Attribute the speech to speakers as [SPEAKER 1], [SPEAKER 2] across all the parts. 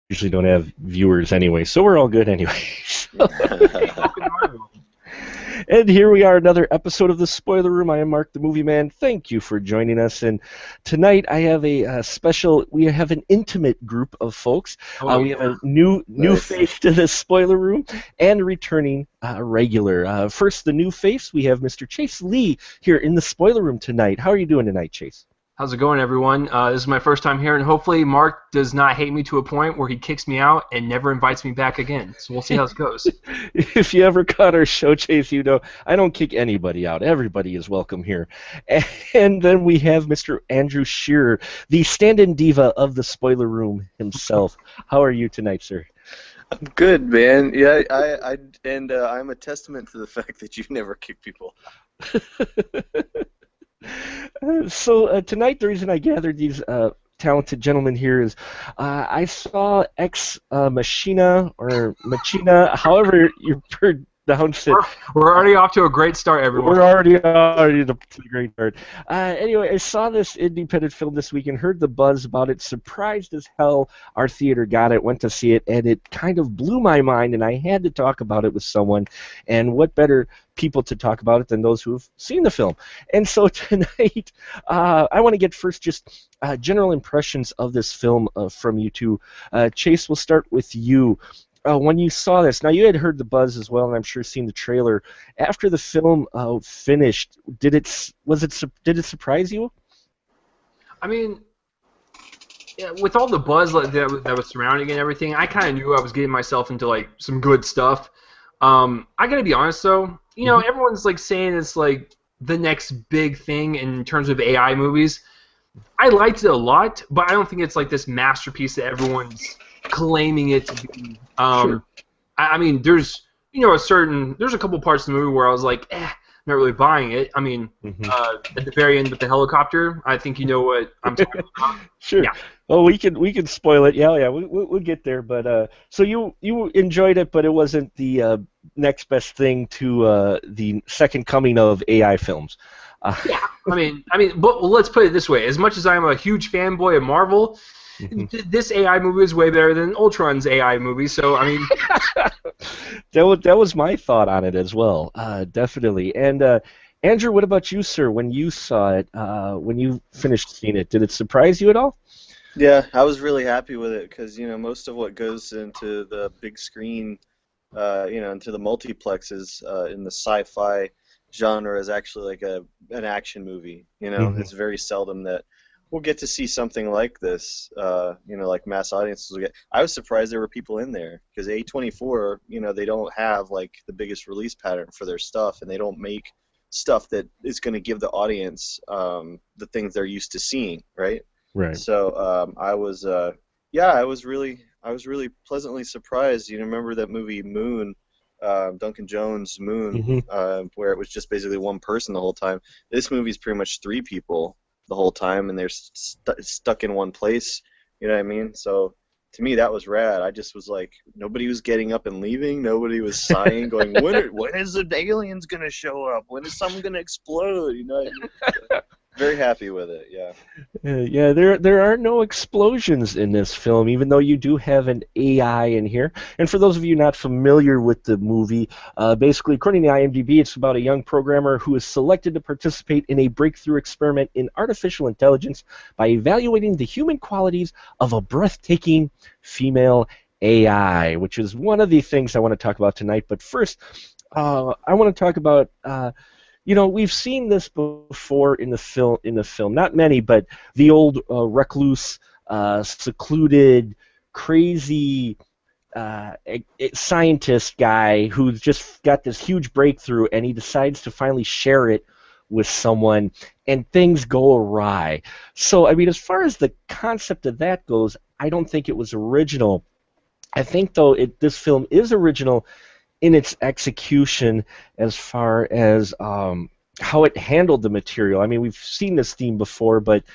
[SPEAKER 1] usually don't have viewers anyway, so we're all good anyway.
[SPEAKER 2] Hey, welcome to my room.
[SPEAKER 1] And here we are, another episode of the Spoiler Room. I am Mark the Movieman. Thank you for joining us. And tonight I have a special. We have an intimate group of folks.
[SPEAKER 2] Oh
[SPEAKER 1] We have
[SPEAKER 2] yeah.
[SPEAKER 1] a new
[SPEAKER 3] Nice.
[SPEAKER 1] face to the Spoiler Room and a returning regular. First, the new face. We have Mr. Chase Lee here in the Spoiler Room tonight. How are you doing tonight, Chase?
[SPEAKER 2] How's it going, everyone? This is my first time here, and hopefully Mark does not hate me to a point where he kicks me out and never invites me back again. So we'll see how this goes.
[SPEAKER 1] If you ever caught our show, Chase, you know I don't kick anybody out. Everybody is welcome here. And then we have Mr. Andrew Shearer, the stand-in diva of the Spoiler Room himself. How are you tonight, sir?
[SPEAKER 3] I'm good, man. Yeah, I'm a testament to the fact that you never kick people.
[SPEAKER 1] So tonight, the reason I gathered these talented gentlemen here is I saw Ex Machina or Machina, however you pronounce it.
[SPEAKER 2] We're already off to a great start, everyone.
[SPEAKER 1] We're already to the great start. Anyway, I saw this independent film this week and heard the buzz about it. Surprised as hell, our theater got it, went to see it, and it kind of blew my mind. And I had to talk about it with someone. And what better people to talk about it than those who've seen the film? And so tonight, I want to get first just general impressions of this film from you two. Chase, we'll start with you. When you saw this, now you had heard the buzz as well, and I'm sure seen the trailer. After the film finished, did it surprise you?
[SPEAKER 2] I mean, yeah, with all the buzz that was surrounding it and everything, I kind of knew I was getting myself into like some good stuff. I gotta be honest though, everyone's like saying it's like the next big thing in terms of AI movies. I liked it a lot, but I don't think it's like this masterpiece that everyone's claiming it to be.
[SPEAKER 1] Sure.
[SPEAKER 2] I mean, there's there's a couple parts of the movie where I was like, not really buying it. I mean, at the very end with the helicopter, I think you know what I'm talking about.
[SPEAKER 1] Sure.
[SPEAKER 2] Yeah.
[SPEAKER 1] Oh, we can spoil it. Yeah, we'll get there. But so you enjoyed it, but it wasn't the next best thing to the second coming of AI films.
[SPEAKER 2] Yeah, but let's put it this way: as much as I'm a huge fanboy of Marvel, this AI movie is way better than Ultron's AI movie. So I mean,
[SPEAKER 1] that was my thought on it as well, definitely. And Andrew, what about you, sir? When you saw it, when you finished seeing it, did it surprise you at all?
[SPEAKER 3] Yeah, I was really happy with it because most of what goes into the big screen, into the multiplexes in the sci-fi genre is actually like an action movie. It's very seldom that we'll get to see something like this. Like mass audiences will get. I was surprised there were people in there because A24, they don't have like the biggest release pattern for their stuff, and they don't make stuff that is going to give the audience the things they're used to seeing, right?
[SPEAKER 1] Right.
[SPEAKER 3] So I was really pleasantly surprised. Remember that movie Moon, Duncan Jones' Moon, where it was just basically one person the whole time. This movie is pretty much three people the whole time, and they're stuck in one place. You know what I mean? So to me, that was rad. I just was like, nobody was getting up and leaving. Nobody was sighing, going, when is the aliens gonna show up? When is something gonna explode? You know what I mean? Very happy with it, yeah.
[SPEAKER 1] Yeah, there are no explosions in this film, even though you do have an AI in here. And for those of you not familiar with the movie, basically, according to IMDb, it's about a young programmer who is selected to participate in a breakthrough experiment in artificial intelligence by evaluating the human qualities of a breathtaking female AI, which is one of the things I want to talk about tonight. But first, I want to talk about. We've seen this before in the film. Not many, but the old recluse, secluded, crazy scientist guy who's just got this huge breakthrough, and he decides to finally share it with someone, and things go awry. So, I mean, as far as the concept of that goes, I don't think it was original. I think, though, this film is original in its execution as far as how it handled the material. I mean, we've seen this theme before, but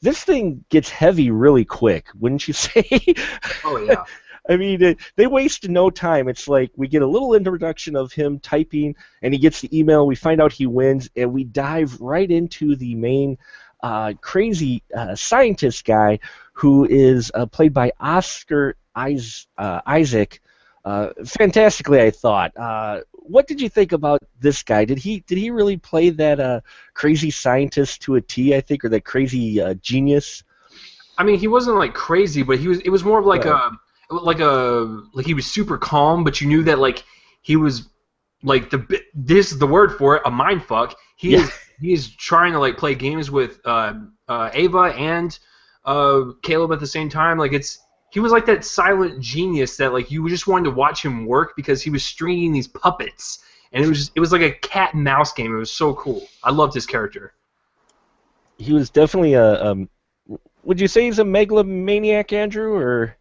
[SPEAKER 1] this thing gets heavy really quick, wouldn't you say?
[SPEAKER 2] oh yeah.
[SPEAKER 1] I mean, they waste no time. It's like we get a little introduction of him typing, and he gets the email. We find out he wins, and we dive right into the main crazy scientist guy who is played by Isaac fantastically, I thought. What did you think about this guy? Did he really play that crazy scientist to a T? I think, or that crazy genius?
[SPEAKER 2] I mean, he wasn't like crazy, but he was. It was more of like
[SPEAKER 1] Well,
[SPEAKER 2] like he was super calm, but you knew that like he was like this is the word for it, a mind fuck.
[SPEAKER 1] yeah.
[SPEAKER 2] He is trying to like play games with Ava and Caleb at the same time. Like he was like that silent genius that like you just wanted to watch him work because he was stringing these puppets, and it was like a cat and mouse game. It was so cool. I loved his character.
[SPEAKER 1] He was definitely a. Would you say he's a megalomaniac, Andrew, or?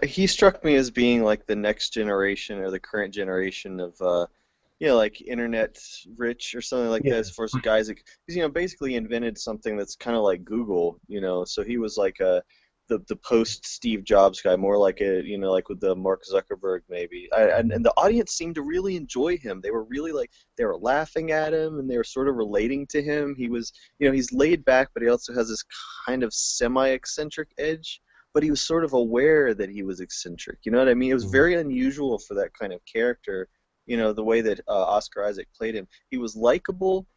[SPEAKER 3] He struck me as being like the next generation or the current generation of, like internet rich or something like that.
[SPEAKER 1] Yeah.
[SPEAKER 3] As far as guys, because basically invented something that's kind of like Google, So he was like the post Steve Jobs guy, more like like with the Mark Zuckerberg maybe. And the audience seemed to really enjoy him. They were really like they were laughing at him and they were sort of relating to him. He was, he's laid back, but he also has this kind of semi-eccentric edge. But he was sort of aware that he was eccentric. You know what I mean? It was very unusual for that kind of character. The way that Oscar Isaac played him. He was likable.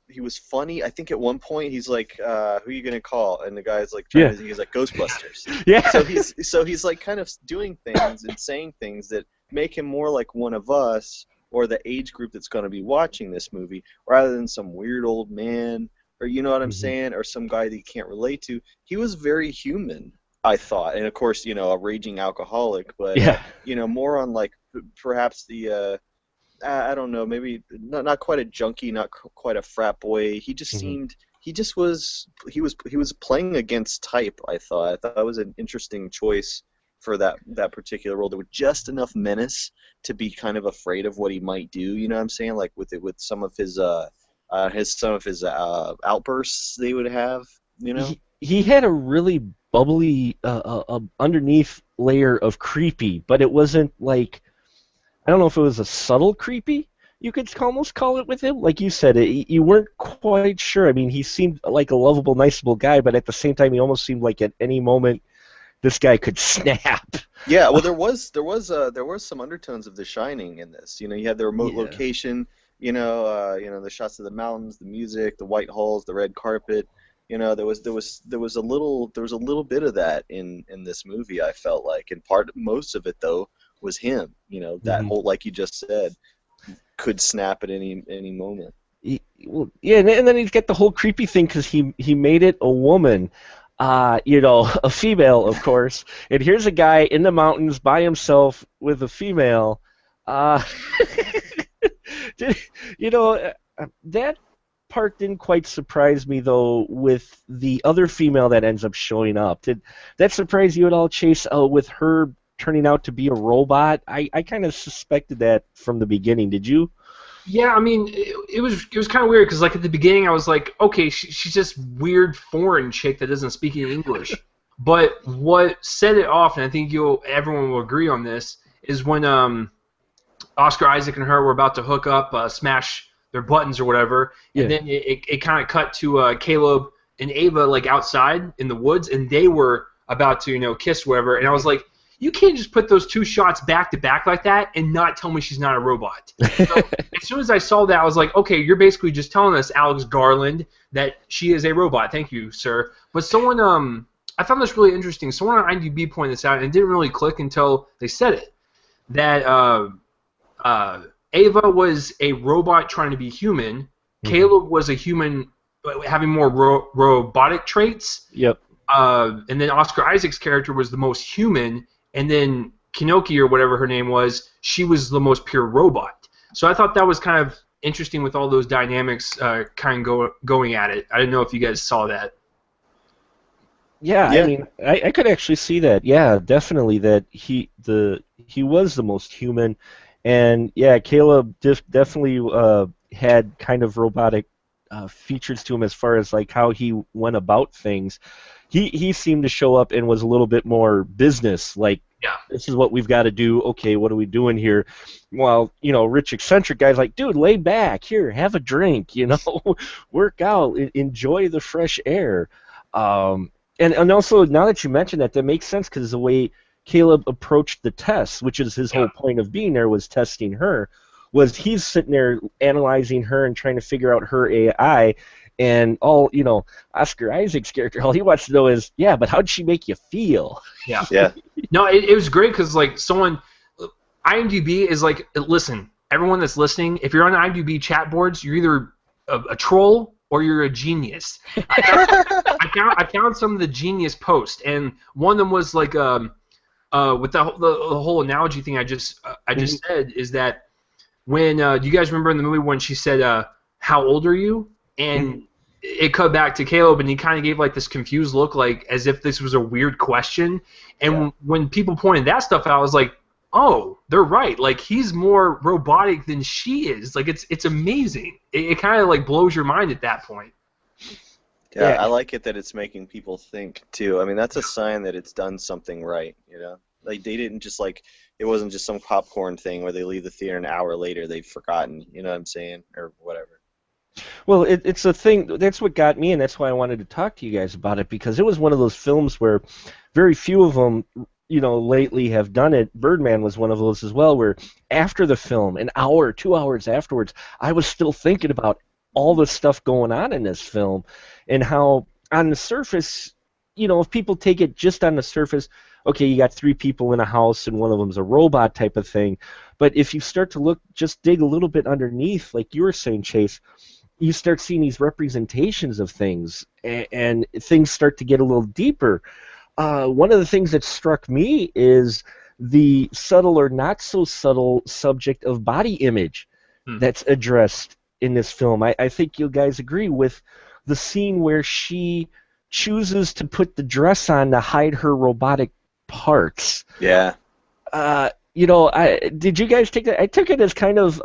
[SPEAKER 3] He was funny. I think at one point he's like, "Who are you gonna call?" And the guy's like, he's like Ghostbusters.
[SPEAKER 1] Yeah.
[SPEAKER 3] So he's like kind of doing things and saying things that make him more like one of us or the age group that's going to be watching this movie, rather than some weird old man. Or you know what I'm saying, or some guy that you can't relate to. He was very human, I thought, and of course, a raging alcoholic, but
[SPEAKER 1] Yeah.
[SPEAKER 3] more on like perhaps the I don't know, maybe not quite a junkie, not quite a frat boy. He just seemed he was playing against type. I thought that was an interesting choice for that particular role. There was just enough menace to be kind of afraid of what he might do. You know what I'm saying, like with some of his outbursts they would have,
[SPEAKER 1] He had a really bubbly underneath layer of creepy, but it wasn't like, I don't know if it was a subtle creepy. You could almost call it with him, like you said. You weren't quite sure. I mean, he seemed like a lovable, niceable guy, but at the same time, he almost seemed like at any moment this guy could snap.
[SPEAKER 3] Yeah, well, there was some undertones of The Shining in this. You had the remote
[SPEAKER 1] Yeah.
[SPEAKER 3] location. The shots of the mountains, the music, the white halls, the red carpet. There was a little bit of that in this movie. I felt like, in part, most of it though was him. That whole, like you just said, could snap at any moment.
[SPEAKER 1] Well, yeah, and then he's got the whole creepy thing because he made it a woman, a female, of course. And here's a guy in the mountains by himself with a female. That part didn't quite surprise me though. With the other female that ends up showing up, did that surprise you at all, Chase? With her turning out to be a robot, I kind of suspected that from the beginning. Did you?
[SPEAKER 2] Yeah, I mean, it was kind of weird because like at the beginning I was like, okay, she's just weird foreign chick that doesn't speak any English. But what set it off, and I think everyone will agree on this, is when Oscar Isaac and her were about to hook up, smash their buttons or whatever, and then it kind of cut to Caleb and Ava like outside in the woods, and they were about to kiss whatever, and I was like, you can't just put those two shots back to back like that and not tell me she's not a robot. So as soon as I saw that, I was like, okay, you're basically just telling us, Alex Garland, that she is a robot. Thank you, sir. But someone, I found this really interesting. Someone on IMDb pointed this out, and it didn't really click until they said it, that Ava was a robot trying to be human. Caleb was a human having more robotic traits.
[SPEAKER 1] Yep.
[SPEAKER 2] And then Oscar Isaac's character was the most human, and then Kinoki, or whatever her name was, she was the most pure robot. So I thought that was kind of interesting with all those dynamics kind of going at it. I didn't know if you guys saw that.
[SPEAKER 1] Yeah, I mean, I could actually see that. Yeah, definitely that he was the most human, and yeah, Caleb definitely had kind of robotic features to him as far as like how he went about things. He seemed to show up and was a little bit more business, like,
[SPEAKER 2] Yeah.
[SPEAKER 1] This is what we've got to do. Okay, what are we doing here? While, rich eccentric guys like, dude, lay back. Here, have a drink, work out, enjoy the fresh air. And also, now that you mention that, that makes sense because the way Caleb approached the test, which is his
[SPEAKER 2] Yeah.
[SPEAKER 1] whole point of being there, was testing her, was he's sitting there analyzing her and trying to figure out her AI, and Oscar Isaac's character, all he wants to know is, yeah, but how'd she make you feel?
[SPEAKER 2] Yeah.
[SPEAKER 3] Yeah.
[SPEAKER 2] No, it was great because like IMDb is like, listen, everyone that's listening, if you're on the IMDb chat boards, you're either a troll or you're a genius. I found some of the genius posts, and one of them was like with the whole analogy thing I just said is that when do you guys remember in the movie when she said how old are you, and it cut back to Caleb and he kind of gave like this confused look, like as if this was a weird question, and when people pointed that stuff out, I was like, oh, they're right. Like he's more robotic than she is. Like it's amazing. It kind of like blows your mind at that point.
[SPEAKER 3] Yeah,
[SPEAKER 1] Yeah.
[SPEAKER 3] I like it that it's making people think too. I mean, that's a sign that it's done something right, you know? Like they didn't just like it wasn't just some popcorn thing where they leave the theater an hour later they've forgotten, you know what I'm saying, or whatever.
[SPEAKER 1] Well, it's a thing. That's what got me, and that's why I wanted to talk to you guys about it, because it was one of those films where very few of them, lately have done it. Birdman was one of those as well, where after the film, an hour, 2 hours afterwards, I was still thinking about all the stuff going on in this film, and how on the surface, if people take it just on the surface, okay, you got three people in a house and one of them's a robot type of thing. But if you start to look, just dig a little bit underneath, like you were saying, Chase, you start seeing these representations of things, and things start to get a little deeper. One of the things that struck me is the subtle or not so subtle subject of body image that's addressed in this film. I think you guys agree with the scene where she chooses to put the dress on to hide her robotic parts.
[SPEAKER 3] Yeah.
[SPEAKER 1] Did you guys take that? I took it as kind of,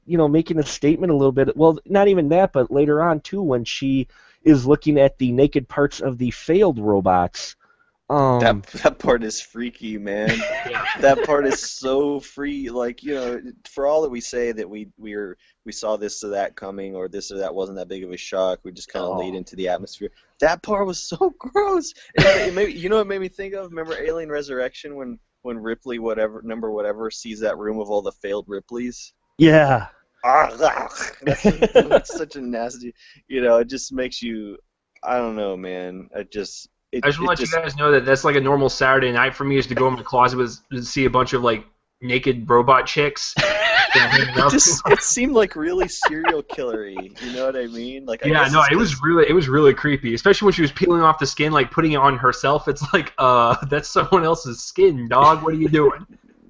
[SPEAKER 1] making a statement a little bit. Well, not even that, but later on too, when she is looking at the naked parts of the failed robots.
[SPEAKER 3] That part is freaky, man. That part is so free. Like, for all that we say that we saw this or that coming, or this or that wasn't that big of a shock, we just kind of laid into the atmosphere. That part was so gross. It made, what it made me think of? Remember Alien Resurrection when Ripley whatever sees that room of all the failed Ripleys?
[SPEAKER 1] Yeah.
[SPEAKER 3] That's such a nasty. It just makes you. I don't know, man. I just
[SPEAKER 2] want to let you guys know that that's like a normal Saturday night for me, is to go in my closet and see a bunch of like naked robot chicks.
[SPEAKER 3] It seemed like really serial killery. You know what I mean? Like
[SPEAKER 2] it was really creepy, especially when she was peeling off the skin, like putting it on herself. It's like, that's someone else's skin, dog. What are you doing?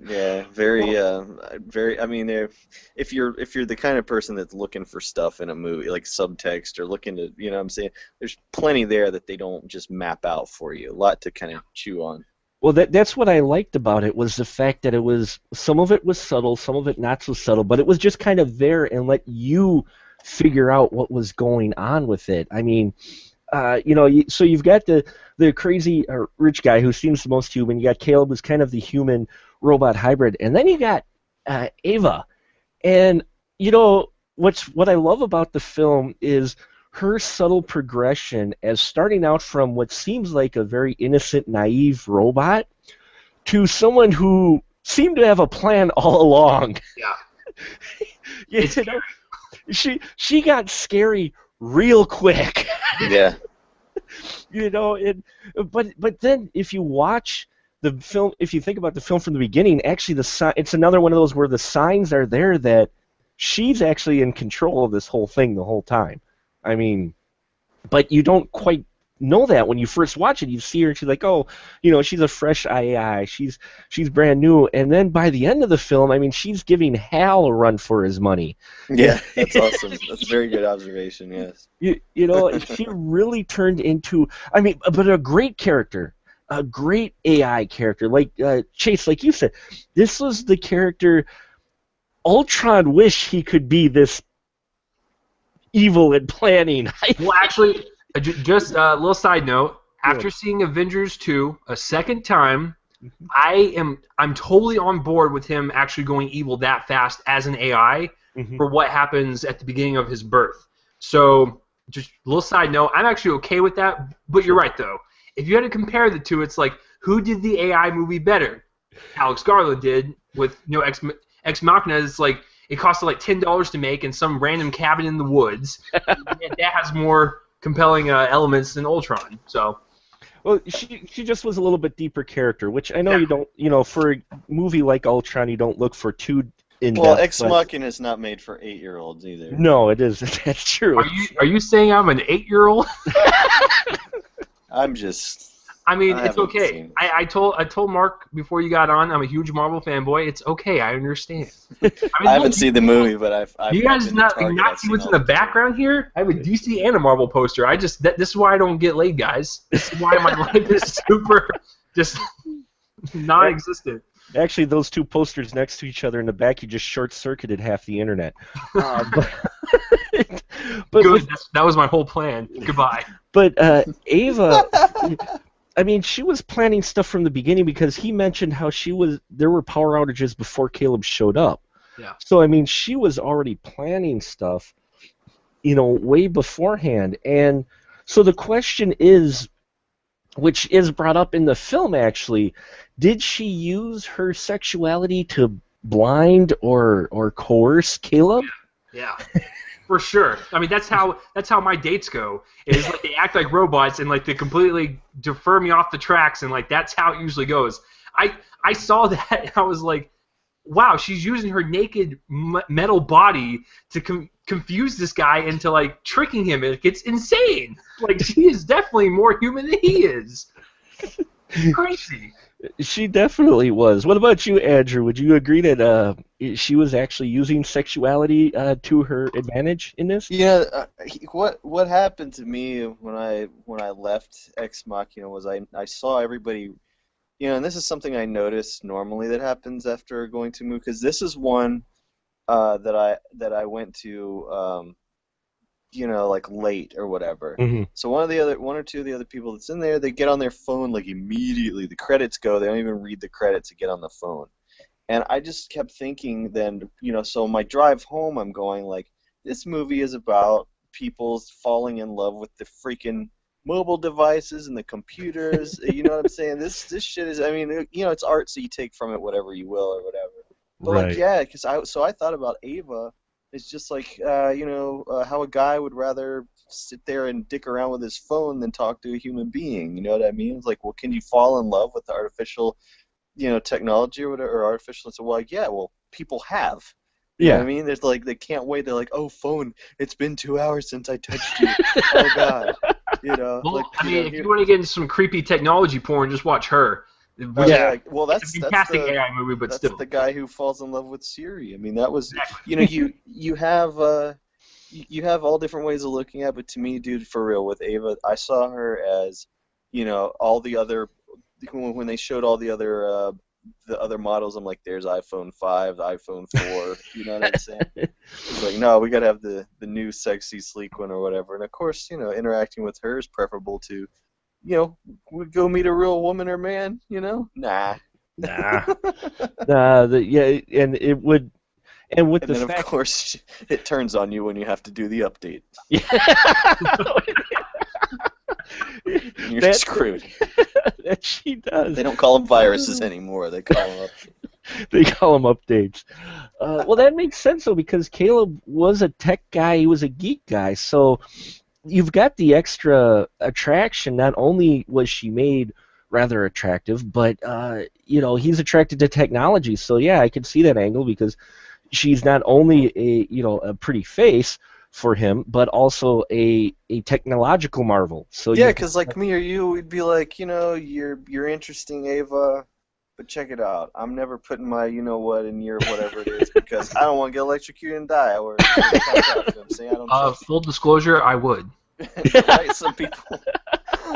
[SPEAKER 3] Yeah, very. I mean, if you're the kind of person that's looking for stuff in a movie, like subtext, or looking to, what I'm saying, there's plenty there that they don't just map out for you. A lot to kind of chew on.
[SPEAKER 1] Well, that's what I liked about it, was the fact that some of it was subtle, some of it not so subtle, but it was just kind of there and let you figure out what was going on with it. I mean, so you've got the crazy rich guy who seems the most human. You got Caleb, who's kind of the human robot hybrid, and then you got Ava. And what I love about the film is her subtle progression as starting out from what seems like a very innocent, naive robot to someone who seemed to have a plan all along.
[SPEAKER 2] Yeah.
[SPEAKER 1] She got scary real quick.
[SPEAKER 3] Yeah.
[SPEAKER 1] But then if you watch the film, if you think about the film from the beginning, actually it's another one of those where the signs are there that she's actually in control of this whole thing the whole time. I mean, but you don't quite know that when you first watch it. You see her and she's like, oh, she's a fresh AI. She's brand new. And then by the end of the film, I mean, she's giving Hal a run for his money.
[SPEAKER 3] Yeah, that's awesome. That's a very good observation, yes.
[SPEAKER 1] She really turned into, I mean, but a great character. A great AI character. Like Chase, like you said, this was the character Ultron wished he could be this evil and planning.
[SPEAKER 2] Well, actually, just a little side note. After seeing Avengers 2 a second time, I'm totally on board with him actually going evil that fast as an AI for what happens at the beginning of his birth. So, just a little side note, I'm actually okay with that. But you're right, though. if you had to compare the two, it's like, who did the AI movie better? Alex Garland did with Ex Machina. It's like it costed like $10 to make in some random cabin in the woods. That has more compelling elements than Ultron. So.
[SPEAKER 1] Well, she just was a little bit deeper character, which I know
[SPEAKER 2] Yeah.
[SPEAKER 1] you don't, for a movie like Ultron, you don't look for too in-depth.
[SPEAKER 3] Well, Ex
[SPEAKER 1] but
[SPEAKER 3] Machina is not made for 8-year-olds either.
[SPEAKER 1] no, it is. That's true.
[SPEAKER 2] Are you saying I'm an 8-year-old?
[SPEAKER 3] I'm just.
[SPEAKER 2] I mean,
[SPEAKER 3] I
[SPEAKER 2] it's
[SPEAKER 3] haven't
[SPEAKER 2] okay.
[SPEAKER 3] seen it.
[SPEAKER 2] I told Mark before you got on, I'm a huge Marvel fanboy. It's okay. I understand. I mean,
[SPEAKER 3] I haven't seen the movie, but I've
[SPEAKER 2] you guys
[SPEAKER 3] been
[SPEAKER 2] not
[SPEAKER 3] to Target, I've
[SPEAKER 2] see
[SPEAKER 3] seen
[SPEAKER 2] what's
[SPEAKER 3] all
[SPEAKER 2] in the
[SPEAKER 3] the
[SPEAKER 2] background here? I have a DC and a Marvel poster. This is why I don't get laid, guys. This is why my life is super just non-existent.
[SPEAKER 1] Actually, those two posters next to each other in the back, you just short-circuited half the internet. But
[SPEAKER 2] Good. That was my whole plan. Goodbye.
[SPEAKER 1] But Ava, I mean, she was planning stuff from the beginning because he mentioned how there were power outages before Caleb showed up.
[SPEAKER 2] Yeah.
[SPEAKER 1] So I mean, she was already planning stuff, way beforehand. And so the question is, which is brought up in the film actually, did she use her sexuality to blind or coerce Caleb?
[SPEAKER 2] Yeah. For sure. I mean, that's how my dates go. Is like they act like robots and like they completely defer me off the tracks, and like that's how it usually goes. I saw that and I was like, wow, she's using her naked metal body to confuse this guy into like tricking him. It's insane. Like she is definitely more human than he is. Crazy.
[SPEAKER 1] She definitely was. What about you, Andrew? Would you agree that she was actually using sexuality to her advantage in this?
[SPEAKER 3] Yeah, what happened to me when I left Ex Machina was I saw everybody, and this is something I noticed normally that happens after going to a movie, because this is one that I went to like late or whatever.
[SPEAKER 1] Mm-hmm.
[SPEAKER 3] So one or two of the other people that's in there, they get on their phone like immediately. The credits go, they don't even read the credits to get on the phone. And I just kept thinking then, so my drive home, I'm going like, this movie is about people falling in love with the freaking mobile devices and the computers. You know what I'm saying? This shit is, I mean, it's art, so you take from it whatever you will or whatever. But
[SPEAKER 1] Right.
[SPEAKER 3] like, yeah, because I thought about Ava. It's just like, how a guy would rather sit there and dick around with his phone than talk to a human being. You know what I mean? It's like, well, can you fall in love with the artificial, technology or whatever, or artificial? So, well, yeah, well, people have. You know what I mean? There's like, they can't wait. They're like, oh, phone, it's been 2 hours since I touched you. Oh, God.
[SPEAKER 2] Well,
[SPEAKER 3] like,
[SPEAKER 2] I mean, if you want to get into some creepy technology porn, just watch her.
[SPEAKER 3] Yeah. Well,
[SPEAKER 2] It's a fantastic AI movie, but
[SPEAKER 3] that's
[SPEAKER 2] still.
[SPEAKER 3] the guy who falls in love with Siri. I mean, that was, you have all different ways of looking at it, but to me, dude, for real, with Ava, I saw her as, all the other, when they showed all the other models, I'm like, there's iPhone 5, the iPhone 4, you know what I'm saying? It's like, no, we gotta have the new sexy, sleek one or whatever. And of course, interacting with her is preferable to, we go meet a real woman or man, Nah.
[SPEAKER 1] Nah. And it would, and with
[SPEAKER 3] And
[SPEAKER 1] the
[SPEAKER 3] then,
[SPEAKER 1] fact,
[SPEAKER 3] of course, it turns on you when you have to do the update. You're screwed.
[SPEAKER 1] That she does.
[SPEAKER 3] They don't call them viruses anymore. They call them
[SPEAKER 1] They call them updates. Well, that makes sense, though, because Caleb was a tech guy. He was a geek guy. So you've got the extra attraction. Not only was she made rather attractive, but, he's attracted to technology. So, yeah, I can see that angle because she's not only a pretty face for him, but also a technological marvel. So
[SPEAKER 3] yeah, because like me or you, we'd be like, you're interesting, Ava, but check it out. I'm never putting my what in your whatever it is because I don't want to get electrocuted and die. Or I'm saying I don't.
[SPEAKER 2] Full disclosure, I would.
[SPEAKER 3] Right? Some people.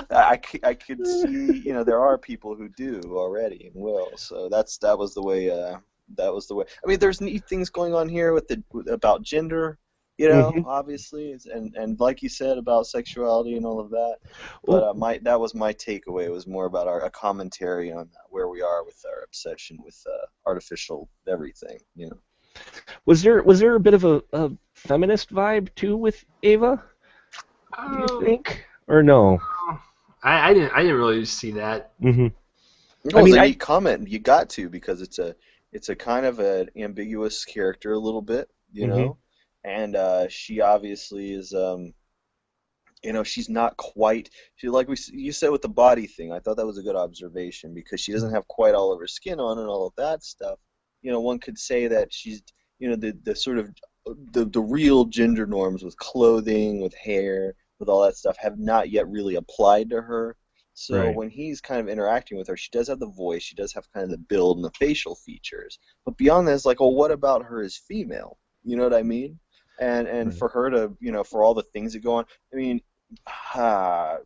[SPEAKER 3] I could see, there are people who do already and will. So that was the way. That was the way. I mean, there's neat things going on here about gender. Obviously, and like you said about sexuality and all of that. But that was my takeaway. It was more about a commentary on where we are with our obsession with artificial everything.
[SPEAKER 1] Was there a bit of a feminist vibe too with Ava? Do you think, or no?
[SPEAKER 2] I didn't really see that.
[SPEAKER 1] Hmm.
[SPEAKER 3] Well,
[SPEAKER 1] I
[SPEAKER 3] it's
[SPEAKER 1] mean,
[SPEAKER 3] a
[SPEAKER 1] I.
[SPEAKER 3] neat comment. You got to because it's a kind of an ambiguous character a little bit,
[SPEAKER 1] Hmm.
[SPEAKER 3] and she obviously is she's not quite like you said with the body thing. I thought that was a good observation because she doesn't have quite all of her skin on and all of that stuff. One could say that she's the sort of the real gender norms with clothing, with hair, with all that stuff have not yet really applied to her. So
[SPEAKER 1] Right.
[SPEAKER 3] when he's kind of interacting with her, she does have the voice, she does have kind of the build and the facial features. But beyond that, it's like, well, what about her as female? You know what I mean? And
[SPEAKER 1] Right.
[SPEAKER 3] for her to, for all the things that go on, I mean, uh,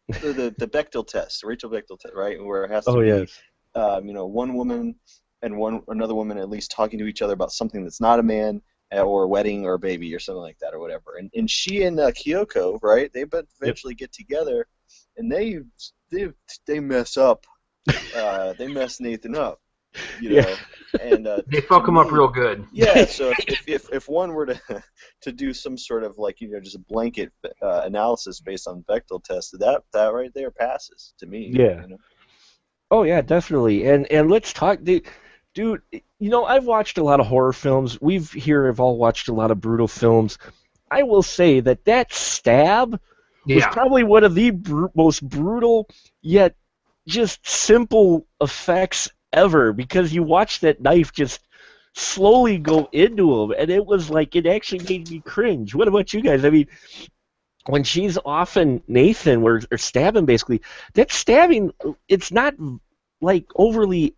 [SPEAKER 3] the Bechdel test, Rachel Bechdel test, right? Where it has to
[SPEAKER 1] Oh
[SPEAKER 3] be,
[SPEAKER 1] yes.
[SPEAKER 3] one woman and another woman at least talking to each other about something that's not a man, or a wedding or a baby or something like that or whatever. And she and Kyoko, right? They but
[SPEAKER 1] Yep.
[SPEAKER 3] eventually get together, and they they mess up. They mess Nathan up, you
[SPEAKER 1] Yeah.
[SPEAKER 3] know. And
[SPEAKER 2] They
[SPEAKER 3] to
[SPEAKER 2] fuck him up
[SPEAKER 3] me,
[SPEAKER 2] real good.
[SPEAKER 3] yeah. So if one were to to do some sort of like just a blanket analysis based on Bechdel test, that right there passes to me.
[SPEAKER 1] Yeah. Oh yeah, definitely. And let's talk, dude. I've watched a lot of horror films. We've here have all watched a lot of brutal films. I will say that stab was
[SPEAKER 2] Yeah.
[SPEAKER 1] probably one of the most brutal yet just simple effects ever because you watch that knife just slowly go into him, and it was like it actually made me cringe. What about you guys? I mean, when she's off and Nathan or stabbing basically, that stabbing it's not like overly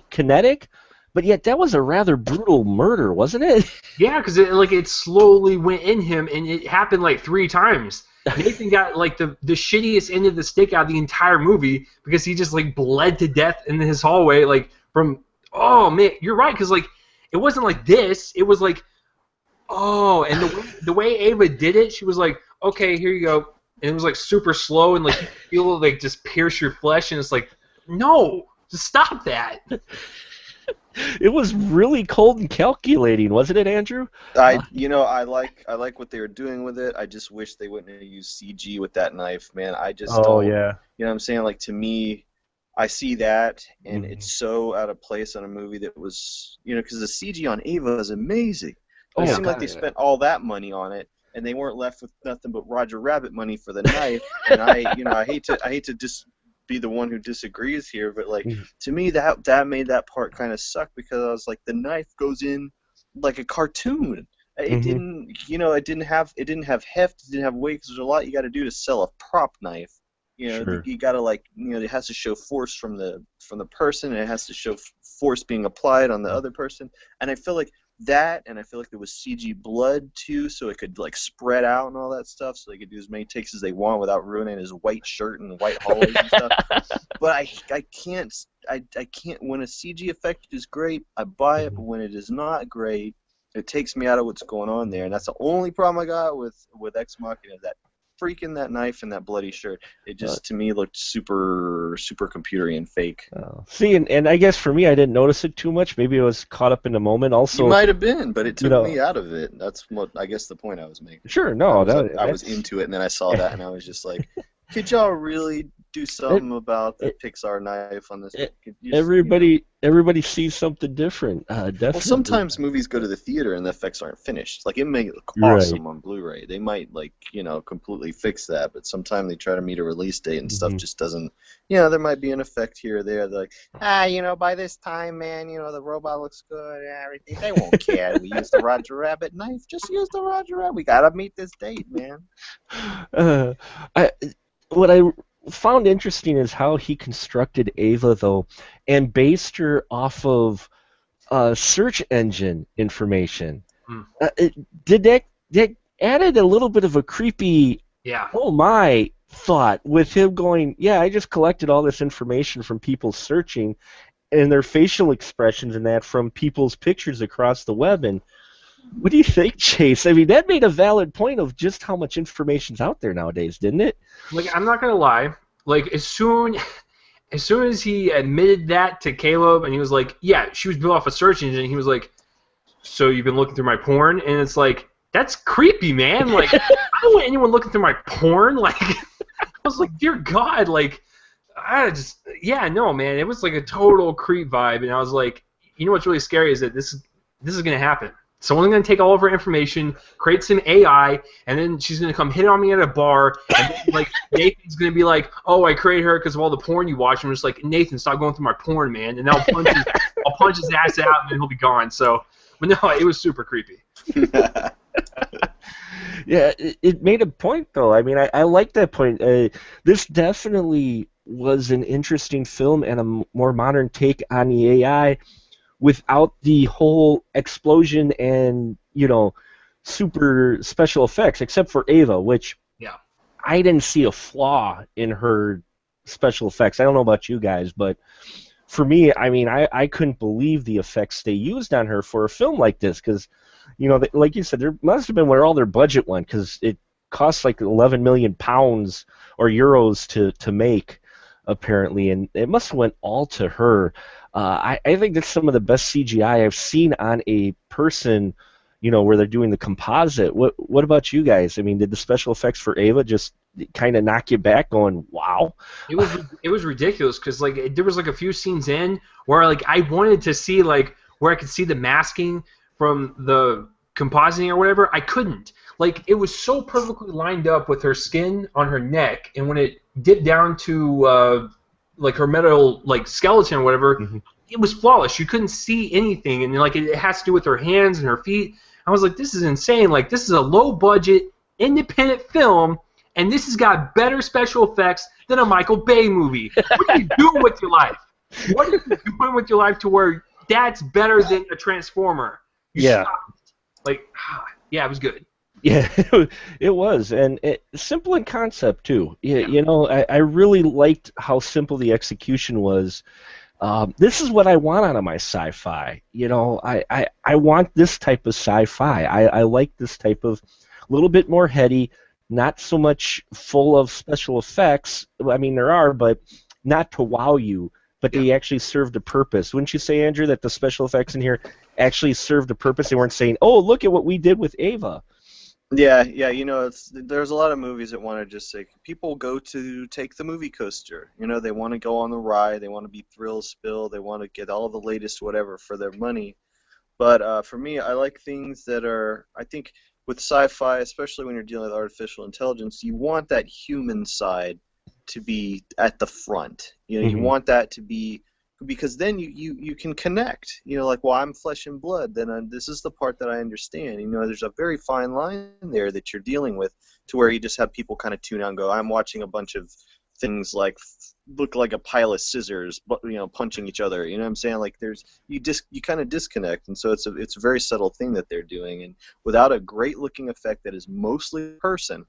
[SPEAKER 1] kinetic, but yet that was a rather brutal murder, wasn't it?
[SPEAKER 2] Yeah, because it slowly went in him, and it happened like 3 times. Nathan got like the shittiest end of the stick out of the entire movie because he just like bled to death in his hallway. Like from oh man, you're right because like it wasn't like this. It was like oh, and the way Ava did it, she was like okay, here you go, and it was like super slow and like you feel it like just pierce your flesh, and it's like no, just stop that.
[SPEAKER 1] It was really cold and calculating, wasn't it, Andrew? Uh,
[SPEAKER 3] I like what they were doing with it. I just wish they wouldn't have used CG with that knife, man. I just
[SPEAKER 1] oh
[SPEAKER 3] don't,
[SPEAKER 1] yeah.
[SPEAKER 3] what I'm saying? Like to me, I see that and
[SPEAKER 1] Mhm.
[SPEAKER 3] it's so out of place on a movie that was, because the CG on Ava is amazing. But it
[SPEAKER 1] Oh
[SPEAKER 2] Yeah.
[SPEAKER 3] seemed like
[SPEAKER 1] god,
[SPEAKER 3] they
[SPEAKER 1] yeah.
[SPEAKER 3] spent all that money on it and they weren't left with nothing but Roger Rabbit money for the knife. And I hate to just be the one who disagrees here, but like
[SPEAKER 1] Mhm.
[SPEAKER 3] to me that made that part kind of suck because I was like the knife goes in like a cartoon. It
[SPEAKER 1] Mhm.
[SPEAKER 3] didn't, it didn't have heft, it didn't have weight. 'Cause there's a lot you got to do to sell a prop knife.
[SPEAKER 1] Sure.
[SPEAKER 3] You got to like, it has to show force from the person, and it has to show force being applied on the other person. And I feel like and I feel like there was CG blood too, so it could like spread out and all that stuff, so they could do as many takes as they want without ruining his white shirt and white hallways and stuff. But I can't. When a CG effect is great, I buy it. But
[SPEAKER 1] Mhm.
[SPEAKER 3] when it is not great, it takes me out of what's going on there. And that's the only problem I got with Ex Machina. That knife and that bloody shirt. It
[SPEAKER 1] Uh,
[SPEAKER 3] just to me looked super super computery and fake.
[SPEAKER 1] See, and I guess for me, I didn't notice it too much. Maybe I was caught up in the moment.
[SPEAKER 3] You
[SPEAKER 1] Also,
[SPEAKER 3] might have been, but it
[SPEAKER 1] you
[SPEAKER 3] took
[SPEAKER 1] know,
[SPEAKER 3] me out of it. That's what I guess the point I was making.
[SPEAKER 1] sure,
[SPEAKER 3] I
[SPEAKER 1] no,
[SPEAKER 3] was up, I was
[SPEAKER 1] that's
[SPEAKER 3] into it, and then I saw that, and I was just like, "Could y'all really do
[SPEAKER 1] it,
[SPEAKER 3] something about the
[SPEAKER 1] it,
[SPEAKER 3] Pixar knife on this?
[SPEAKER 1] it,
[SPEAKER 3] Could you
[SPEAKER 1] everybody sees something different.
[SPEAKER 3] Well,
[SPEAKER 1] Definitely.
[SPEAKER 3] sometimes movies go to the theater and the effects aren't finished. Like it may look
[SPEAKER 1] Right.
[SPEAKER 3] awesome on Blu-ray. They might like, completely fix that, but sometimes they try to meet a release date and stuff
[SPEAKER 1] Hmm.
[SPEAKER 3] just doesn't. There might be an effect here or there. They're like, by this time, man, the robot looks good and everything. They won't care. We use the Roger Rabbit knife. Just use the Roger Rabbit. We gotta meet this date, man.
[SPEAKER 1] Uh, I what I found interesting is how he constructed Ava though, and based her off of search engine information.
[SPEAKER 2] Hmm.
[SPEAKER 1] It, did that added a little bit of a creepy
[SPEAKER 2] Yeah.
[SPEAKER 1] oh my thought with him going, yeah, I just collected all this information from people searching and their facial expressions and that from people's pictures across the web. And what do you think, Chase? I mean, that made a valid point of just how much information's out there nowadays, didn't it?
[SPEAKER 2] Like I'm not gonna lie. Like as soon as he admitted that to Caleb, and he was like, "Yeah, she was built off a search engine," he was like, "So you've been looking through my porn?" And it's like, that's creepy, man. Like, I don't want anyone looking through my porn. Like, was like, dear God, like, no, man, it was like a total creep vibe, and I was like, you know what's really scary is that this is gonna happen. Someone's gonna take all of her information, create some AI, and then she's gonna come hit on me at a bar, and then, like, Nathan's gonna be like, "Oh, I created her because of all the porn you watch." And I'm just like, "Nathan, stop going through my porn, man!" And I'll punch his ass out, and then he'll be gone. So, but no, it was super creepy.
[SPEAKER 1] Yeah, it made a point though. I mean, I like that point. This definitely was an interesting film and a more modern take on the AI without the whole explosion and super special effects, except for Ava, which
[SPEAKER 2] Yeah.
[SPEAKER 1] I didn't see a flaw in her special effects. I don't know about you guys, but for me, I mean, I couldn't believe the effects they used on her for a film like this, because, like you said, there must have been where all their budget went, because it cost like 11 million pounds or euros to make, apparently, and it must have went all to her. I think that's some of the best CGI I've seen on a person, where they're doing the composite. What about you guys? I mean, did the special effects for Ava just kind of knock you back, going, wow?
[SPEAKER 2] It was ridiculous because like there was like a few scenes in where like I wanted to see like where I could see the masking from the compositing or whatever. I couldn't. Like it was so perfectly lined up with her skin on her neck, and when it dipped down to like her metal like skeleton or whatever,
[SPEAKER 1] Mm-hmm.
[SPEAKER 2] it was flawless. You couldn't see anything, and like it has to do with her hands and her feet. I was like, this is insane. Like this is a low budget independent film. And this has got better special effects than a Michael Bay movie. What are you doing with your life? What are you doing with your life to where that's better than a Transformer?
[SPEAKER 1] Yeah.
[SPEAKER 2] Stopped. Like, yeah, it was good.
[SPEAKER 1] Yeah, it was, and simple in concept too. Yeah. I really liked how simple the execution was. This is what I want out of my sci-fi. I want this type of sci-fi. I like this type of little bit more heady, not so much full of special effects. I mean, there are, but not to wow you. But they actually served a purpose. Wouldn't you say, Andrew, that the special effects in here actually served a purpose? They weren't saying, "Oh, look at what we did with Ava."
[SPEAKER 3] Yeah, there's a lot of movies that want to just say people go to take the movie coaster. They want to go on the ride, they want to be thrill spill, they want to get all the latest whatever for their money. But for me, I like things that are, I think, with sci-fi, especially when you're dealing with artificial intelligence, you want that human side to be at the front. You want that to be, because then you can connect. Like, well, I'm flesh and blood. Then this is the part that I understand. There's a very fine line there that you're dealing with, to where you just have people kind of tune out and go, I'm watching a bunch of things like look like a pile of scissors, but punching each other. You know what I'm saying? Like you kind of disconnect, and so it's a very subtle thing that they're doing, and without a great looking effect that is mostly person.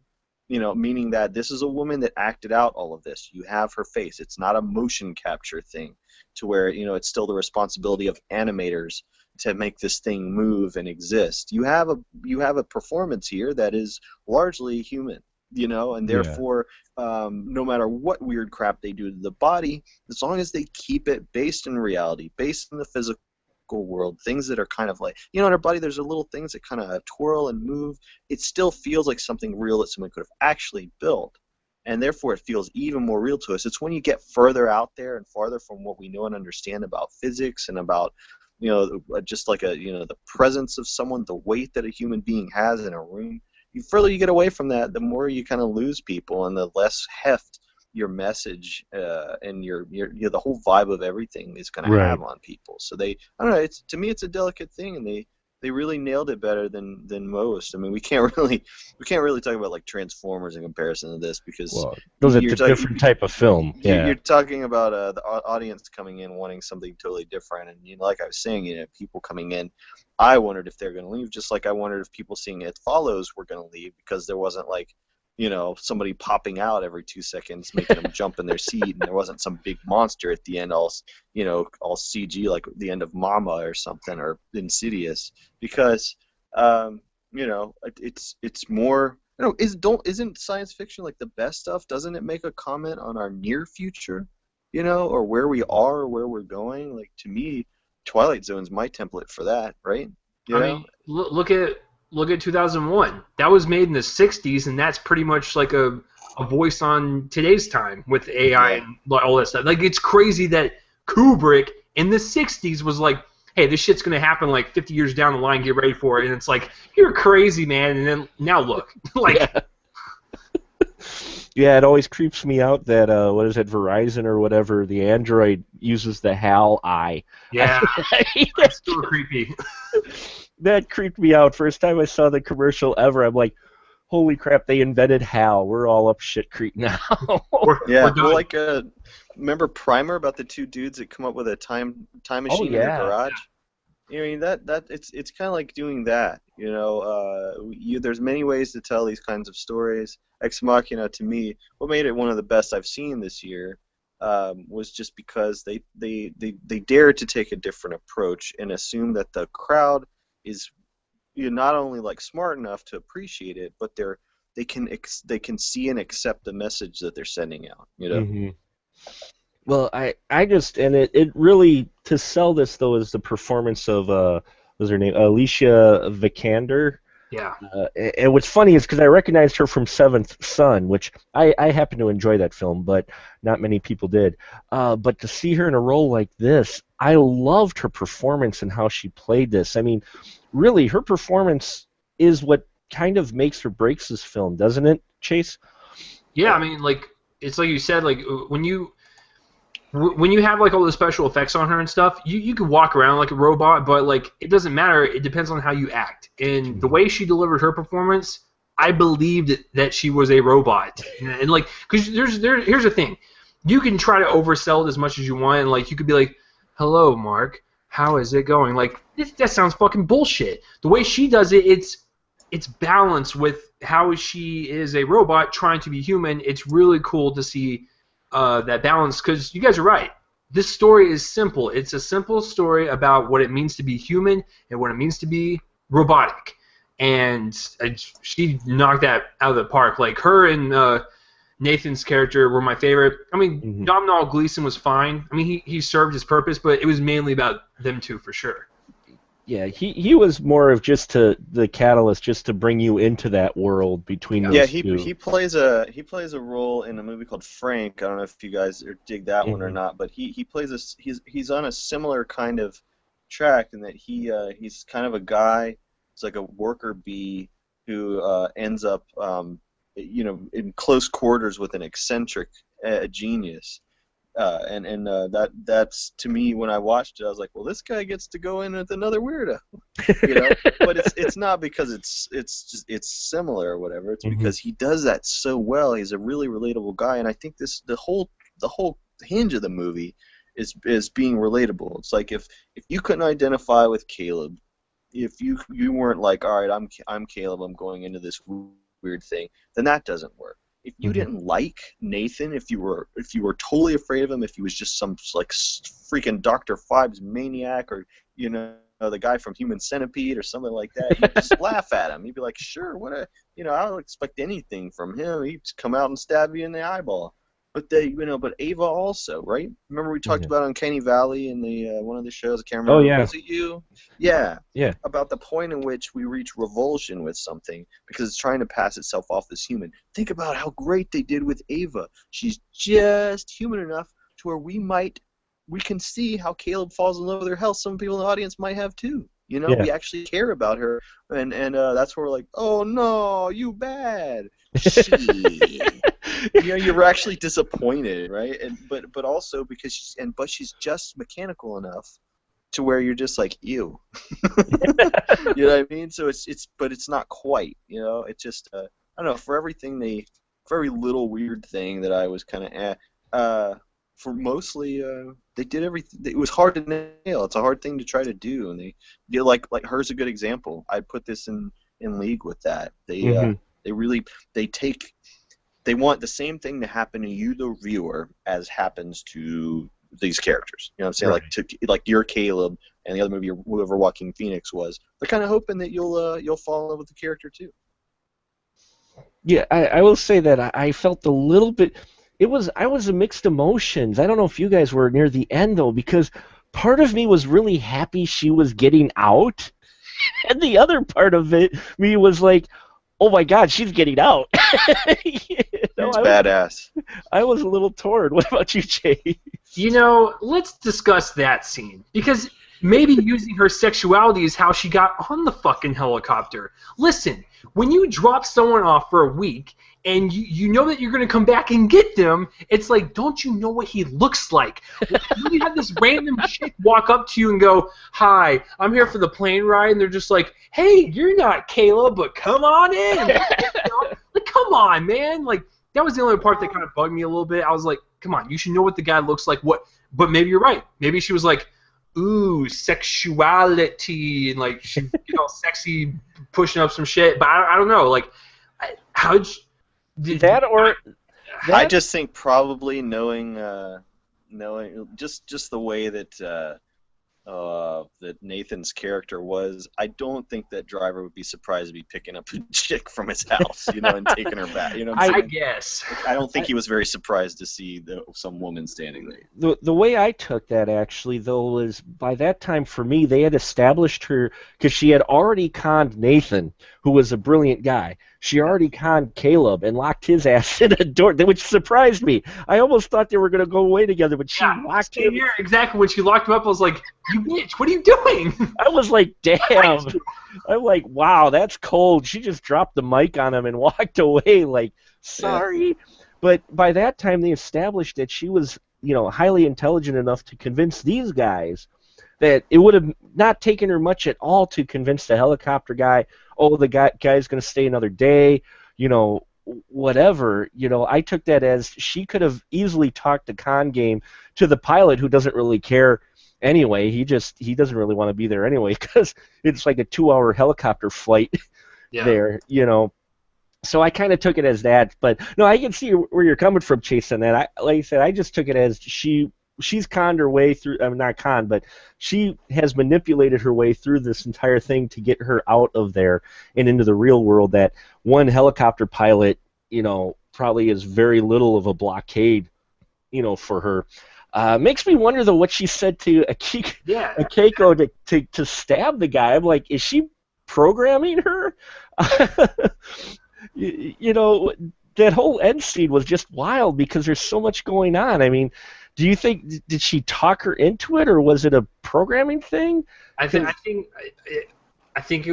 [SPEAKER 3] Meaning that this is a woman that acted out all of this. You have her face. It's not a motion capture thing, to where it's still the responsibility of animators to make this thing move and exist. You have a performance here that is largely human. And therefore, no matter what weird crap they do to the body, as long as they keep it based in reality, based in the physical world, things that are kind of like, in our body, there's a little things that kind of twirl and move. It still feels like something real that someone could have actually built, and therefore it feels even more real to us. It's when you get further out there and farther from what we know and understand about physics and about just like the presence of someone, the weight that a human being has in a room. The further you get away from that, the more you kind of lose people, and the less heft your message and your the whole vibe of everything is going to have on people. So I don't know. To me, it's a delicate thing, and they really nailed it better than most. I mean, we can't really talk about like Transformers in comparison to this, because
[SPEAKER 1] those are a different type of film. Yeah,
[SPEAKER 3] you're talking about the audience coming in wanting something totally different, and like I was saying, people coming in. I wondered if they're going to leave, just like I wondered if people seeing It Follows were going to leave, because there wasn't like, somebody popping out every 2 seconds making them jump in their seat, and there wasn't some big monster at the end, all CG, like the end of Mama or something, or Insidious, because it's more. Isn't science fiction like the best stuff? Doesn't it make a comment on our near future, or where we are or where we're going? Like, to me, Twilight Zone's my template for that, right?
[SPEAKER 2] I mean, look at 2001. That was made in the 60s, and that's pretty much like a a voice on today's time with AI
[SPEAKER 3] Yeah.
[SPEAKER 2] and all that stuff. Like, it's crazy that Kubrick in the 60s was like, hey, this shit's going to happen like 50 years down the line, get ready for it. And it's like, you're crazy, man. And then now look. Like,
[SPEAKER 1] Yeah. Yeah, it always creeps me out that what is it, Verizon or whatever, the Android uses the HAL eye.
[SPEAKER 2] yeah, that's still creepy.
[SPEAKER 1] That creeped me out. First time I saw the commercial ever, I'm like, holy crap, they invented HAL. We're all up shit creek now.
[SPEAKER 2] We're
[SPEAKER 3] Yeah, well,
[SPEAKER 2] done.
[SPEAKER 3] like, remember Primer about the two dudes that come up with a time
[SPEAKER 1] Oh
[SPEAKER 3] machine in their
[SPEAKER 1] yeah.
[SPEAKER 3] garage? I mean that it's kind of like doing that. There's many ways to tell these kinds of stories. Ex Machina, to me, what made it one of the best I've seen this year was just because they dared to take a different approach and assume that the crowd is, not only like smart enough to appreciate it, but they can see and accept the message that they're sending out.
[SPEAKER 1] hmm Well, I just and it really to sell this though is the performance of what was her name, Alicia Vikander.
[SPEAKER 2] Yeah.
[SPEAKER 1] And what's funny is because I recognized her from Seventh Son, which I happen to enjoy that film, but not many people did. But to see her in a role like this, I loved her performance and how she played this. I mean, really, her performance is what kind of makes or breaks this film, doesn't it, Chase?
[SPEAKER 2] Yeah, I mean, like, it's like you said, like, when you have like all the special effects on her and stuff, you can walk around like a robot, but like it doesn't matter. It depends on how you act. And the way she delivered her performance, I believed that she was a robot. And like, because here's the thing, you can try to oversell it as much as you want, and like you could be like, "Hello, Mark, how is it going?" Like that sounds fucking bullshit. The way she does it, it's balanced with how she is a robot trying to be human. It's really cool to see that balance, because you guys are right. This story is simple. It's a simple story about what it means to be human and what it means to be robotic. And she knocked that out of the park. Like, her and Nathan's character were my favorite. I mean,
[SPEAKER 1] Mhm.
[SPEAKER 2] Domhnall Gleeson was fine. I mean, he served his purpose, but it was mainly about them two for sure.
[SPEAKER 1] Yeah, he was more of just the catalyst, just to bring you into that world between
[SPEAKER 3] Yeah,
[SPEAKER 1] those
[SPEAKER 3] he
[SPEAKER 1] two.
[SPEAKER 3] he plays a role in a movie called Frank. I don't know if you guys dig that one or
[SPEAKER 1] Mhm.
[SPEAKER 3] not, but he plays he's on a similar kind of track in that he's kind of a guy. He's like a worker bee who ends up in close quarters with an eccentric genius. That's, to me, when I watched it, I was like, well, this guy gets to go in with another weirdo, you know. But it's not because it's similar or whatever. It's
[SPEAKER 1] Mhm.
[SPEAKER 3] because he does that so well. He's a really relatable guy, and I think the whole hinge of the movie is being relatable. It's like if you couldn't identify with Caleb, if you weren't like, all right, I'm Caleb, I'm going into this weird thing, then that doesn't work. If you
[SPEAKER 1] Mhm.
[SPEAKER 3] didn't like Nathan, if you were totally afraid of him, if he was just some like freaking Dr. Phibes maniac, or the guy from Human Centipede or something like that, you'd just laugh at him. You'd be like, sure, I don't expect anything from him. He'd just come out and stab you in the eyeball. But Ava also, right? Remember we talked
[SPEAKER 1] Yeah.
[SPEAKER 3] about Uncanny Valley in the one of the shows. I can't
[SPEAKER 1] Oh
[SPEAKER 3] remember.
[SPEAKER 1] yeah.
[SPEAKER 3] Was it you? Yeah,
[SPEAKER 1] Yeah.
[SPEAKER 3] about the point in which we reach revulsion with something because it's trying to pass itself off as human. Think about how great they did with Ava. She's just human enough to where we can see how Caleb falls in love with her. Hell, some people in the audience might have too.
[SPEAKER 1] Yeah.
[SPEAKER 3] We actually care about her, and that's where we're like, oh no, you bad. Shit. You're actually disappointed, right? But also because she's just mechanical enough to where you're just like, ew. You know what I mean? So but it's not quite. It's just I don't know. For every little weird thing that I was kind of for mostly they did everything. It was hard to nail. It's a hard thing to try to do, and they like her's a good example. I put this in league with that.
[SPEAKER 1] Mhm.
[SPEAKER 3] They really they want the same thing to happen to you, the viewer, as happens to these characters. You know what I'm saying?
[SPEAKER 1] Right.
[SPEAKER 3] Like you're Caleb, and the other movie, whoever Joaquin Phoenix was. They're kind of hoping that you'll fall in love with the character too.
[SPEAKER 1] Yeah, I will say that I felt a little bit. I was a mixed emotions. I don't know if you guys were near the end though, because part of me was really happy she was getting out, and the other part of me was like, oh my God, she's getting out.
[SPEAKER 3] It's
[SPEAKER 1] I
[SPEAKER 3] badass.
[SPEAKER 1] I was a little torn. What about you, Jay?
[SPEAKER 2] Let's discuss that scene because maybe using her sexuality is how she got on the fucking helicopter. Listen, when you drop someone off for a week and you know that you're going to come back and get them, it's like, don't you know what he looks like? When you have this random chick walk up to you and go, hi, I'm here for the plane ride, and they're just like, hey, you're not Kayla, but come on in. Like, come on, man. Like, that was the only part that kind of bugged me a little bit. I was like, come on, you should know what the guy looks like. But maybe you're right. Maybe she was like, ooh, sexuality, and like she all sexy, pushing up some shit. But I don't know. Like, how'd you,
[SPEAKER 1] That or
[SPEAKER 3] I
[SPEAKER 1] that?
[SPEAKER 3] just think probably knowing just the way that Nathan's character was, I don't think that driver would be surprised to be picking up a chick from his house, and taking her back. You know what I'm
[SPEAKER 2] I
[SPEAKER 3] saying?
[SPEAKER 2] guess.
[SPEAKER 3] I don't think he was very surprised to see some woman standing there.
[SPEAKER 1] The way I took that actually though was by that time for me they had established her because she had already conned Nathan, who was a brilliant guy. She already conned Caleb and locked his ass in a door, which surprised me. I almost thought they were going to go away together, but she locked
[SPEAKER 2] Same
[SPEAKER 1] him.
[SPEAKER 2] here. Exactly. When she locked him up, I was like, you bitch, what are you doing?
[SPEAKER 1] I was like, damn. I'm like, wow, that's cold. She just dropped the mic on him and walked away. Like, sorry. But by that time, they established that she was, highly intelligent enough to convince these guys that it would have not taken her much at all to convince the helicopter guy, oh, the guy's going to stay another day, whatever. I took that as she could have easily talked the con game to the pilot who doesn't really care anyway. He doesn't really want to be there anyway because it's like a 2-hour helicopter flight there. So I kind of took it as that, but no, I can see where you're coming from, Chase, on that. Like I said, I just took it as she's conned her way through. I mean, not conned, but she has manipulated her way through this entire thing to get her out of there and into the real world. That one helicopter pilot, probably is very little of a blockade, for her. Makes me wonder though what she said to Keiko to stab the guy. I'm like, is she programming her? That whole end scene was just wild because there's so much going on. I mean, do you think did she talk her into it, or was it a programming thing?
[SPEAKER 2] I think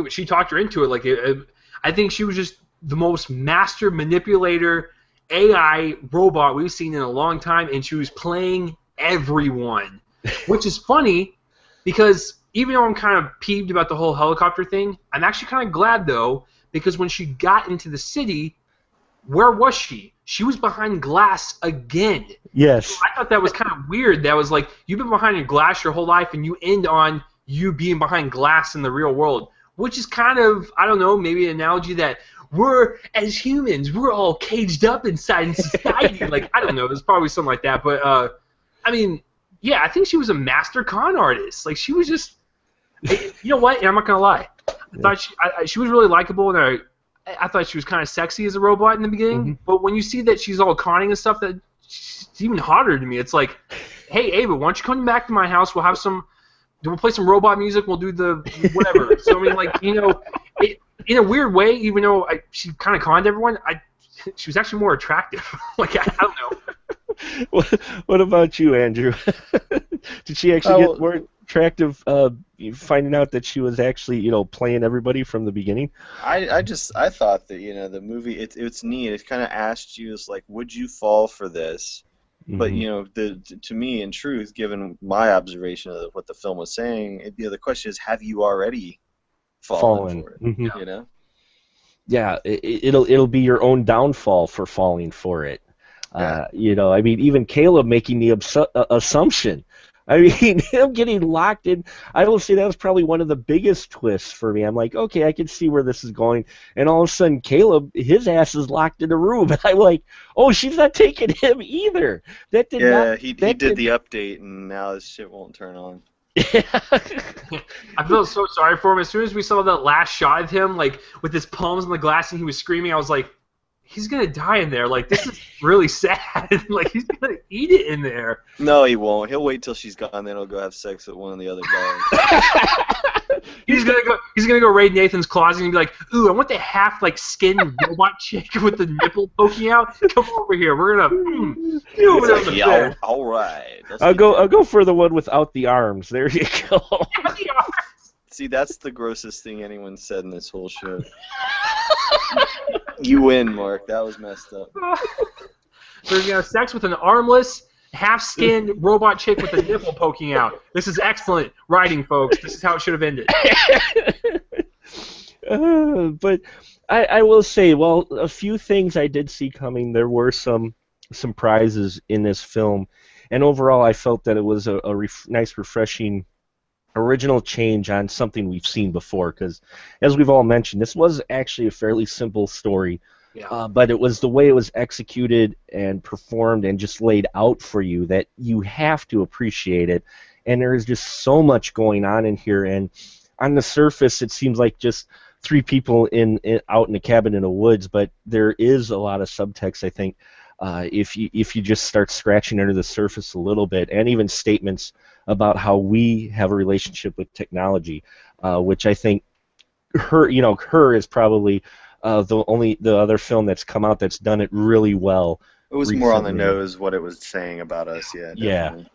[SPEAKER 2] she talked her into it. Like, I think she was just the most master manipulator AI robot we've seen in a long time, and she was playing everyone, which is funny because even though I'm kind of peeved about the whole helicopter thing, I'm actually kind of glad though because when she got into the city, where was she? She was behind glass again.
[SPEAKER 1] Yes.
[SPEAKER 2] I thought that was kind of weird. That was like, you've been behind your glass your whole life, and you end on you being behind glass in the real world, which is kind of, I don't know, maybe an analogy that we're, as humans, we're all caged up inside in society. Like, I don't know. There's probably something like that. But, I mean, yeah, I think she was a master con artist. Like, she was just, you know what? And I'm not going to lie. I thought she was really likable, and I thought she was kind of sexy as a robot in the beginning, but when you see that she's all conning and stuff, that she's even hotter to me. It's like, hey, Ava, why don't you come back to my house? We'll play some robot music. We'll do the whatever. So I mean, like, in a weird way, even though she kind of conned everyone, she was actually more attractive. Like, I don't know.
[SPEAKER 1] What about you, Andrew? Did she actually get more attractive finding out that she was actually playing everybody from the beginning?
[SPEAKER 3] I thought that the movie it's neat. It kind of asked you, it's like, would you fall for this? But to me, in truth, given my observation of what the film was saying, the question is, have you already fallen for it?
[SPEAKER 1] Yeah, it'll be your own downfall for falling for it. I mean, even Caleb making the assumption. I mean, him getting locked in, I will say that was probably one of the biggest twists for me. I'm like, okay, I can see where this is going. And all of a sudden, Caleb, his ass is locked in a room. And I'm like, oh, she's not taking him either.
[SPEAKER 3] He did the update, and now this shit won't turn on.
[SPEAKER 2] I felt so sorry for him. As soon as we saw that last shot of him, like, with his palms on the glass and he was screaming, I was like, he's gonna die in there. Like, this is really sad. Like, he's gonna eat it in there.
[SPEAKER 3] No, he won't. He'll wait till she's gone, then he'll go have sex with one of the other guys.
[SPEAKER 2] He's gonna go raid Nathan's closet and be like, "Ooh, I want the half like skin robot chick with the nipple poking out. Come over here. We're gonna do it on the bed."
[SPEAKER 3] All right.
[SPEAKER 1] I'll go for the one without the arms. There you go.
[SPEAKER 3] See, that's the grossest thing anyone said in this whole show. You win, Mark. That was messed up.
[SPEAKER 2] We're gonna have sex with an armless, half-skinned robot chick with a nipple poking out. This is excellent writing, folks. This is how it should have ended.
[SPEAKER 1] But I will say, well, a few things I did see coming. There were some surprises in this film, and overall, I felt that it was a nice, refreshing, original change on something we've seen before. Because, as we've all mentioned, this was actually a fairly simple story.
[SPEAKER 2] Yeah.
[SPEAKER 1] But it was the way it was executed and performed and just laid out for you that you have to appreciate it. And there is just so much going on in here. And on the surface, it seems like just three people out in a cabin in the woods, but there is a lot of subtext, I think, if you just start scratching under the surface a little bit, and even statements about how we have a relationship with technology, which I think Her is probably the other film that's come out that's done it really well.
[SPEAKER 3] It was
[SPEAKER 1] recently.
[SPEAKER 3] more on the nose what it was saying about us, yeah. Definitely.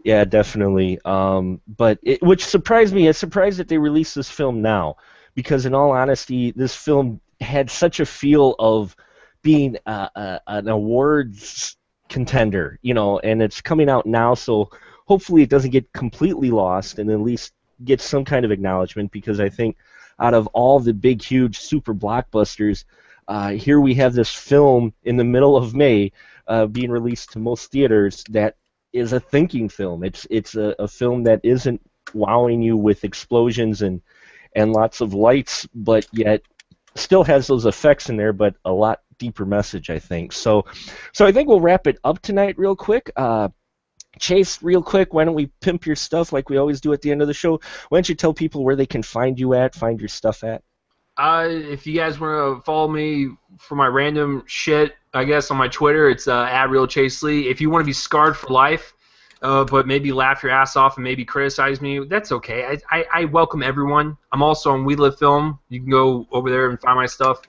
[SPEAKER 1] Yeah, definitely. But which surprised me. It's surprised that they released this film now, because in all honesty, this film had such a feel of being an awards contender, and it's coming out now, so hopefully it doesn't get completely lost and at least get some kind of acknowledgement, because I think out of all the big, huge, super blockbusters, here we have this film in the middle of May being released to most theaters that is a thinking film. It's a film that isn't wowing you with explosions and lots of lights, but yet still has those effects in there, but a lot deeper message, I think. So I think we'll wrap it up tonight real quick. Chase, real quick, why don't we pimp your stuff like we always do at the end of the show? Why don't you tell people where they can find you at, find your stuff at?
[SPEAKER 2] If you guys want to follow me for my random shit, I guess on my Twitter, it's @RealChaseLee. If you want to be scarred for life, but maybe laugh your ass off and maybe criticize me, that's okay. I welcome everyone. I'm also on We Live Film. You can go over there and find my stuff.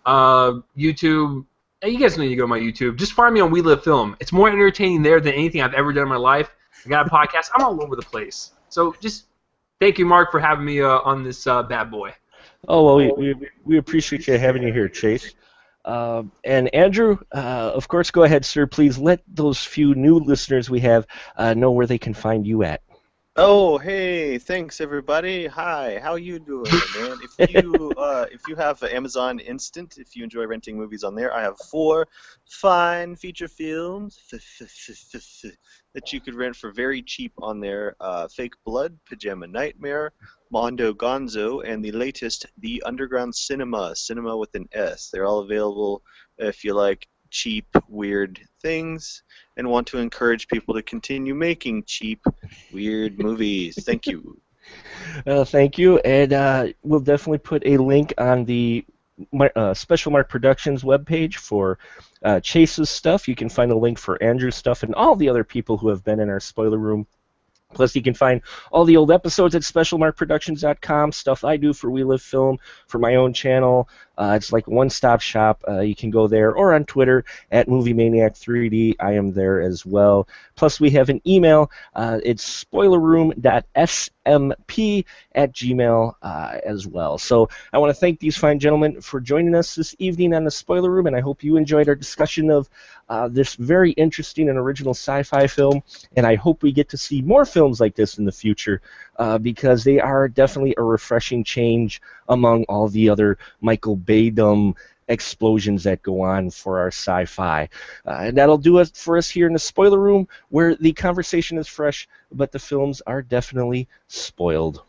[SPEAKER 2] YouTube. You guys need to go to my YouTube. Just find me on We Live Film. It's more entertaining there than anything I've ever done in my life. I got a podcast. I'm all over the place. So just thank you, Mark, for having me on this bad boy.
[SPEAKER 1] Oh, well, we appreciate you having you here, Chase. And Andrew, of course, go ahead, sir. Please let those few new listeners we have know where they can find you at.
[SPEAKER 3] Oh, hey, thanks everybody. Hi, how you doing, man? If you have Amazon Instant, if you enjoy renting movies on there, I have 4 fine feature films that you could rent for very cheap on there. Fake Blood, Pajama Nightmare, Mondo Gonzo, and the latest, The Underground Cinema, cinema with an S. They're all available if you like cheap, weird things and want to encourage people to continue making cheap, weird movies. Thank you.
[SPEAKER 1] Thank you, and we'll definitely put a link on the Special Mark Productions webpage for Chase's stuff. You can find a link for Andrew's stuff and all the other people who have been in our spoiler room. Plus, you can find all the old episodes at specialmarkproductions.com, stuff I do for We Live Film, for my own channel. It's like a one-stop shop. You can go there, or on Twitter, @MovieManiac3D. I am there as well. Plus, we have an email. It's spoilerroom.smp@gmail as well. So I want to thank these fine gentlemen for joining us this evening on the Spoiler Room, and I hope you enjoyed our discussion of this very interesting and original sci-fi film, and I hope we get to see more films like this in the future, because they are definitely a refreshing change among all the other Michael Bay-dom explosions that go on for our sci-fi. And that'll do it for us here in the Spoiler Room, where the conversation is fresh, but the films are definitely spoiled.